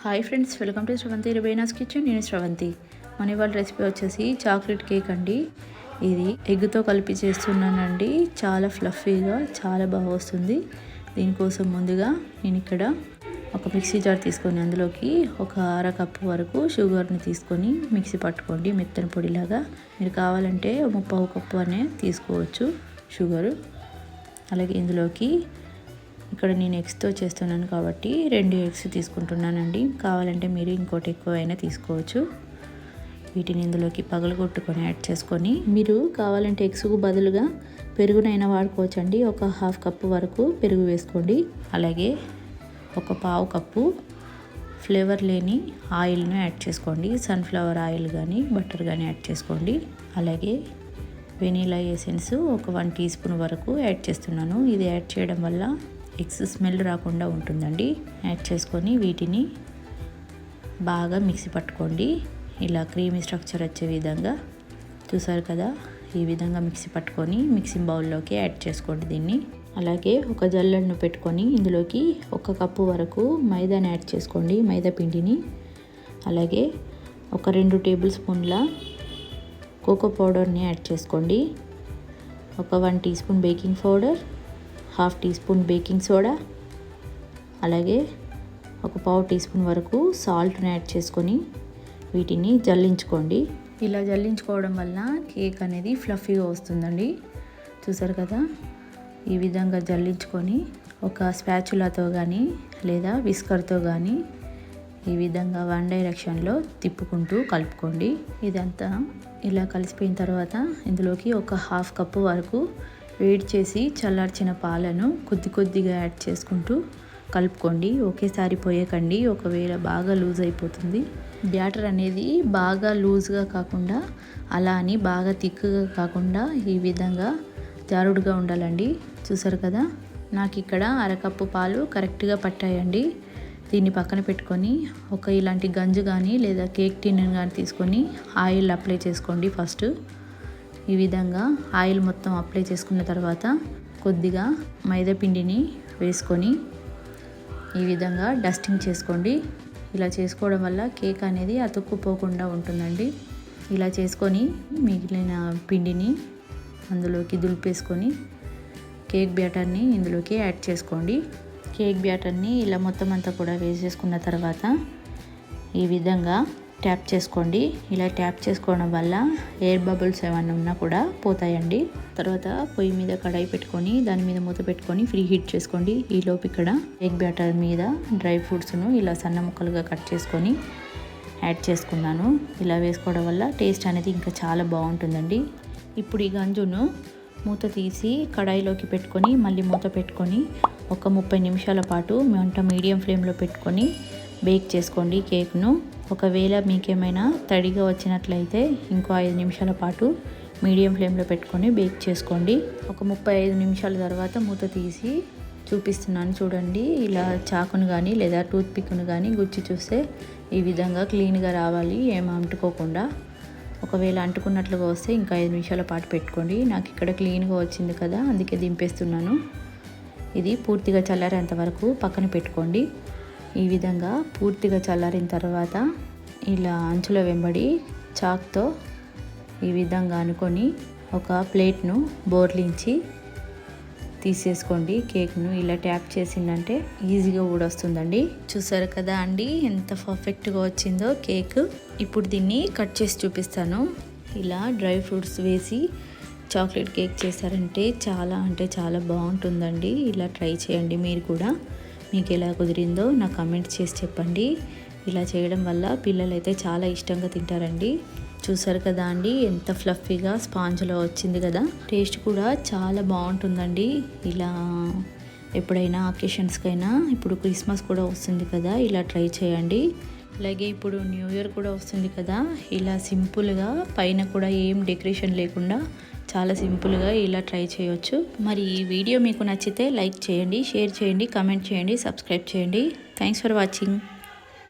Hi friends, welcome to Shravanthi Rubaina's kitchen. నేను శ్రవంతి. మన ఇవాళ రెసిపీ వచ్చేసి చాక్లెట్ కేక్ అండి. ఇది ఎగ్తో కలిపి చేస్తున్నానండి. చాలా ఫ్లఫీగా చాలా బాగా వస్తుంది. దీనికోసం ముందుగా నేను ఇక్కడ ఒక మిక్సీ జార్ తీసుకొని అందులోకి ఒక అరకప్పు వరకు షుగర్ని తీసుకొని మిక్సీ పట్టుకోండి మెత్తని పొడిలాగా. మీరు కావాలంటే 3/4 కప్పు అనే తీసుకోవచ్చు షుగరు. అలాగే ఇందులోకి ఇక్కడ నేను ఎగ్స్తో చేస్తున్నాను కాబట్టి 2 ఎగ్స్ తీసుకుంటున్నానండి. కావాలంటే మీరు ఇంకోటి ఎక్కువైనా తీసుకోవచ్చు. వీటిని ఇందులోకి పగలగొట్టుకొని యాడ్ చేసుకొని, మీరు కావాలంటే ఎగ్స్కు బదులుగా పెరుగునైనా వాడుకోవచ్చండి. ఒక 1/2 కప్పు వరకు పెరుగు వేసుకోండి. అలాగే ఒక 1/4 కప్పు ఫ్లేవర్ లేని ఆయిల్ను యాడ్ చేసుకోండి. సన్ఫ్లవర్ ఆయిల్ కానీ బటర్ కానీ యాడ్ చేసుకోండి. అలాగే వెనీలా ఎసెన్స్ ఒక 1 టీ స్పూన్ వరకు యాడ్ చేస్తున్నాను. ఇది యాడ్ చేయడం వల్ల ఎగ్స్ స్మెల్ రాకుండా ఉంటుందండి. యాడ్ చేసుకొని వీటిని బాగా మిక్సీ పట్టుకోండి. ఇలా క్రీమీ స్ట్రక్చర్ వచ్చే విధంగా చూసారు కదా, ఈ విధంగా మిక్సీ పట్టుకొని మిక్సింగ్ బౌల్లోకి యాడ్ చేసుకోండి దీన్ని. అలాగే ఒక జల్లెడను పెట్టుకొని ఇందులోకి 1 కప్పు వరకు మైదాని యాడ్ చేసుకోండి, మైదా పిండిని. అలాగే ఒక 2 టేబుల్ స్పూన్ల కోకో పౌడర్ని యాడ్ చేసుకోండి. ఒక 1 tea spoon baking powder, 1/2 tea spoon baking soda, అలాగే ఒక 1/4 టీ స్పూన్ వరకు సాల్ట్ని యాడ్ చేసుకొని వీటిని జల్లించుకోండి. ఇలా జల్లించుకోవడం వల్ల కేక్ అనేది ఫ్లఫీగా వస్తుందండి. చూసారు కదా, ఈ విధంగా జల్లించుకొని ఒక స్పాచులాతో కానీ లేదా విస్కర్తో కానీ ఈ విధంగా 1 డైరెక్షన్లో తిప్పుకుంటూ కలుపుకోండి. ఇదంతా ఇలా కలిసిపోయిన తర్వాత ఇందులోకి ఒక 1/2 కప్పు వరకు వేడి చేసి చల్లార్చిన పాలను కొద్దిగా యాడ్ చేసుకుంటూ కలుపుకోండి. ఒకేసారి పోయకండి, ఒకవేళ బాగా లూజ్ అయిపోతుంది. బ్యాటర్ అనేది బాగా లూజ్గా కాకుండా అలా అని బాగా థిక్గా కాకుండా ఈ విధంగా జారుడుగా ఉండాలండి. చూసారు కదా, నాకు ఇక్కడ అరకప్పు పాలు కరెక్ట్గా పట్టాయండి. దీన్ని పక్కన పెట్టుకొని ఒక ఇలాంటి గంజు కానీ లేదా కేక్ టిన్ కానీ తీసుకొని ఆయిల్ అప్లై చేసుకోండి. ఫస్ట్ ఈ విధంగా ఆయిల్ మొత్తం అప్లై చేసుకున్న తర్వాత కొద్దిగా మైదా పిండిని వేసుకొని ఈ విధంగా డస్టింగ్ చేసుకోండి. ఇలా చేసుకోవడం వల్ల కేక్ అనేది అతుక్కుపోకుండా ఉంటుందండి. ఇలా చేసుకొని మిగిలిన పిండిని అందులోకి దులిపేసుకొని కేక్ బ్యాటర్ని ఇందులోకి యాడ్ చేసుకోండి. కేక్ బ్యాటర్ని ఇలా మొత్తం అంతా కూడా వేసేసుకున్న తర్వాత ఈ విధంగా ట్యాప్ చేసుకోండి. ఇలా ట్యాప్ చేసుకోవడం వల్ల ఎయిర్ బబుల్స్ ఏమైనా ఉన్నా కూడా పోతాయండి. తర్వాత పొయ్యి మీద కడాయి పెట్టుకొని దాని మీద మూత పెట్టుకొని ఫ్రీ హీట్ చేసుకోండి. ఈలోపు ఇక్కడ ఎగ్ బ్యాటర్ మీద డ్రై ఫ్రూట్స్ను ఇలా సన్న ముక్కలుగా కట్ చేసుకొని యాడ్ చేసుకున్నాను. ఇలా వేసుకోవడం వల్ల టేస్ట్ అనేది ఇంకా చాలా బాగుంటుందండి. ఇప్పుడు ఈ గంజును మూత తీసి కడాయిలోకి పెట్టుకొని మళ్ళీ మూత పెట్టుకొని ఒక 30 నిమిషాల పాటు మంట మీడియం ఫ్లేమ్లో పెట్టుకొని బేక్ చేసుకోండి కేక్ను. ఒకవేళ మీకేమైనా తడిగా వచ్చినట్లయితే ఇంకో 5 నిమిషాల పాటు మీడియం ఫ్లేమ్లో పెట్టుకొని బేక్ చేసుకోండి. ఒక 35 నిమిషాల తర్వాత మూత తీసి చూపిస్తున్నాను చూడండి. ఇలా చాకును కానీ లేదా టూత్ పిక్ను కానీ గుచ్చి చూస్తే ఈ విధంగా క్లీన్గా రావాలి, ఏం అంటుకోకుండా. ఒకవేళ అంటుకున్నట్లుగా వస్తే ఇంకా 5 నిమిషాల పాటు పెట్టుకోండి. నాకు ఇక్కడ క్లీన్గా వచ్చింది కదా, అందుకే దింపేస్తున్నాను. ఇది పూర్తిగా చల్లారేంత వరకు పక్కన పెట్టుకోండి. ఈ విధంగా పూర్తిగా చల్లారిన తర్వాత ఇలా అంచుల వెంబడి చాక్తో ఈ విధంగా అనుకొని ఒక ప్లేట్ను బోర్లించి తీసేసుకోండి. కేక్ను ఇలా ట్యాప్ చేసిందంటే ఈజీగా ఊడొస్తుందండి. చూసారు కదా అండి ఎంత పర్ఫెక్ట్గా వచ్చిందో కేక్. ఇప్పుడు దీన్ని కట్ చేసి చూపిస్తాను. ఇలా డ్రై ఫ్రూట్స్ వేసి చాక్లెట్ కేక్ చేశారంటే చాలా బాగుంటుందండి. ఇలా ట్రై చేయండి మీరు కూడా. మీకు ఎలా కుదిరిందో నాకు కామెంట్ చేసి చెప్పండి. ఇలా చేయడం వల్ల పిల్లలు అయితే చాలా ఇష్టంగా తింటారండి. చూసారు కదా అండి ఎంత ఫ్లఫీగా స్పాంజ్లో వచ్చింది కదా. టేస్ట్ కూడా చాలా బాగుంటుందండి. ఇలా ఎప్పుడైనా అకేషన్స్కైనా, ఇప్పుడు క్రిస్మస్ కూడా వస్తుంది కదా, ఇలా ట్రై చేయండి. అలాగే ఇప్పుడు న్యూ ఇయర్ కూడా వస్తుంది కదా, ఇలా సింపుల్గా పైన కూడా ఏం డెకరేషన్ లేకుండా చాలా సింపుల్గా ఇలా ట్రై చేయొచ్చు. మరి ఈ వీడియో మీకు నచ్చితే లైక్ చేయండి, షేర్ చేయండి, కామెంట్ చేయండి, సబ్స్క్రైబ్ చేయండి. Thanks for watching.